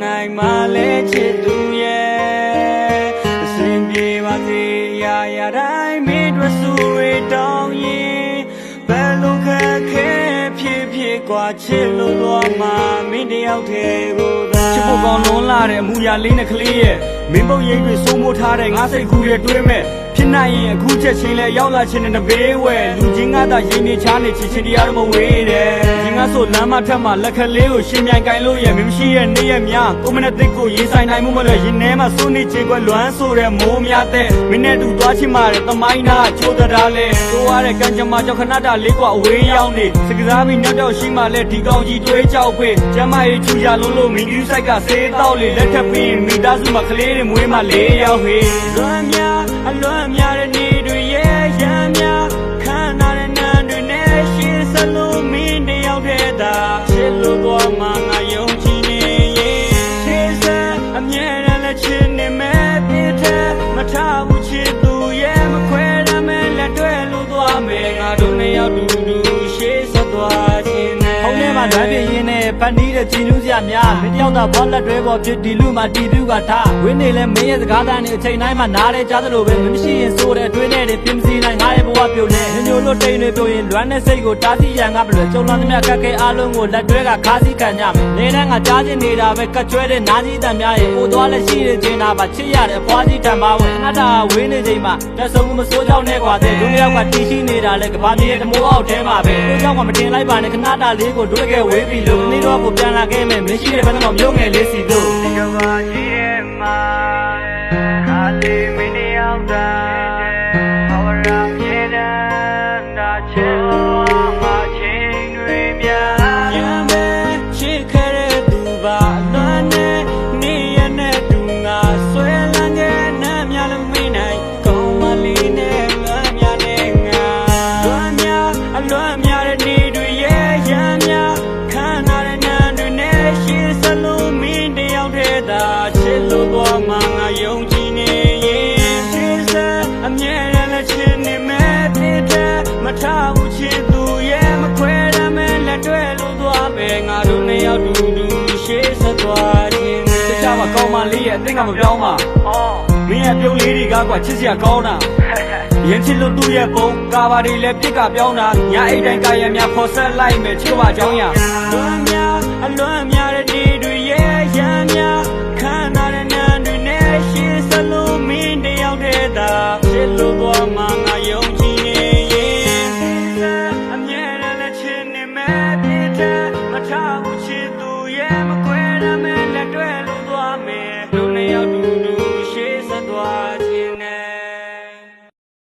နိုင်မှလဲချစ်သူရဲ့အစဉ်ပြေပါစေရာရာတိုင်းမင်းတို့ဆူတွေတောင်းရင်ဘယ်လိုခက်ခဲဖြစ်กว่าချစ်လို့တော့မှမင်းတယောက်တည်းကိုသာချစ်ဖို့ကောင်းလွန်လာတဲ့အမူအရာလေးနဲ့ကလေးရဲ့မင်းပုတ်ရိပ်တွေစိုးမိုးထားတဲ့ငါစိတ်ကူးရဲ့တွေးမဲ့ဖြစ်နိုင်ရင်အခုချက်ချင်းလဲရောက်လာခြင်းနဲ့တပေးဝဲလူချင်းကသာရင်းနေချားနေချစ်ချင်းတရားတော့မဝေးတယ်ဒီငါဆိုလမ်းမထက်မှာလက်ကလေးကိုရှင်းမြိုင်ကိုင်လို့ရဲ့မမရှိရဲ့နေ့ရက်များကိုမနဲ့တစ်ကိုရေးဆိုင်နိုင်မှုမလို့ရင်ထဲမှာစိုးနေချေကွယ်လွမ်းဆိုတဲ့မိုးများတဲ့မင်းနဲ့တူသွားချင်မှာတဲ့သမိုင်းသားချိုးတရားလဲကိုရတဲ့ကံကြမ္မာကြောင့်ခဏတာလေးกว่าအဝေးရောက်နေစကစားပြီးနောက်တော့ရှိမှလဲဒီကောင်ကြီးတွေးကြောက်ခွေကျမကြီးချူရလုံးလို့မင်းကြီးဆိုင်ကဆေးတော့လေလက်ထပ်ပြီးမိသားစုမှာကလေးတွေမွေးမှလေးရောက်ဟေးလွမ်းများအလွမ်းများတဲ့နေတွေရဲ့ရမ်းများခံနာတဲ့နန်းတွေနဲ့ရှေ့စလုံးမင်းတယောက်တည်းသာချစ်လို့တော့မှငါယုံကြည်နေရဲ့ရှေ့ဆက်အမြဲတမ်းလက်ချစ်နေမဲ့ပြည့်တဲ့မထားဘူးချစ်သူရဲ့မခွဲရမဲ့လက်တွဲလို့သွားမယ်ငါတို့နှစ်ယောက်တူတူရှေ့ဆက်သွားခြင်းနဲ့ဟုတ်တယ်မှာလွမ်းပြင်းရင်းနဲ့ဖန်တီးတဲ့ကြည်နူးစရာများမင်းတယောက်သာဘောလက်တွဲပေါ်ဖြစ်ဒီလူမှာတီးပြူကထားဝင်းနေလဲမင်းရဲ့စကားသားနဲ့အချိန်တိုင်းမှာနားရဲကြားသလိုပဲမရှိရင်ဆိုတဲ့အတွင်းနဲ့ပြင်စီနိုင်ငါရဲ့ဘဝပြုတ်နေညိုလို့တိမ်တွေပြုတ်ရင်လွမ်းတဲ့စိတ်ကိုတားဆီးရန်ကဘယ်လိုကြုံလာသမျှခက်ခဲအားလုံးကိုလက်တွဲကခါးစည်းခံကြမယ်နေနဲ့ငါကြားချင်နေတာပဲကတ်ကျွဲတဲ့နားကြီးတန်များရဲ့ဟိုသွားလက်ရှိတဲ့ချိန်နာပါချစ်ရတဲ့အဖွားကြီးတန်ပါဝင်ငါတာဝင်းနေချိန်မှာတက်ဆုံးမစိုးကြောက်နဲ့ကွာတဲ့ဒုညောက်ကတီးရှိနေတာလဲကဘာပြေတမိုးအောက်ထဲမှာပဲကိုကြောက်ကမတင်လိုက်ပါနဲ့ခဏတာလေးကိုဒုတကယ်ဝေးပြီလို့နေတော့ကိုပြန်လာခဲ့မယ်မရှိတဲ့ဘက်တော့မျိုးငယ်လေးစီတို့ဒီကဘာကြီးရဲ့မှာဟာလေးမင်းရောက်တာဘာဝရမြေတန်းဒါချစ်လို့မချင်းတွေများရမ်းပဲချစ်ခဲ့တဲ့သူပါလွမ်းနဲ့နေရနဲ့တူငါဆွဲလန်းခဲ့နဲ့များလို့မင်းနိုင်ကောင်းမလေးနဲ့လွမ်းများနဲ့ငါလွမ်းများအလွမ်းများတဲ့နေတွေရဲ့ရမ်းများခံနာတဲ့နန်းတွေနဲ့ရှေ့စလုံးမင်းတယောက်တည်းသာချစ်လို့တော့မှငါယုံကြည်နေရဲ့ရှေ့ဆက်အမြဲတမ်းလက်ချစ်နေမဲ့ပြည့်တဲ့မထားဘူးချစ်သူရဲ့မခွဲရမဲ့လက်တွဲလို့သွားမယ်ငါတို့နှစ်ယောက်တူတူရှေ့ဆက်သွားခြင်းတခြားမကောင်းမလေးရဲ့အသိကမပြောင်းပါမင်းရဲ့ပြုံးလေးတွေကကွာချစ်စရာကောင်းတာရင်ချစ်လို့သူ့ရဲ့ပုံကာဘာတွေလည်းပြစ်ကပြောင်းတာညအိတ်တိုင်းကာရံများဖော်ဆက်လိုက်မယ်ချစ်ပါကြောင်းရလွမ်းများအလွမ်းများတဲ့ဒီတွေရဲ့ရမ်းများခံနာတဲ့နန်းတွေနဲ့ရှေ့စလုံးမင်းတယောက်တည်းသာ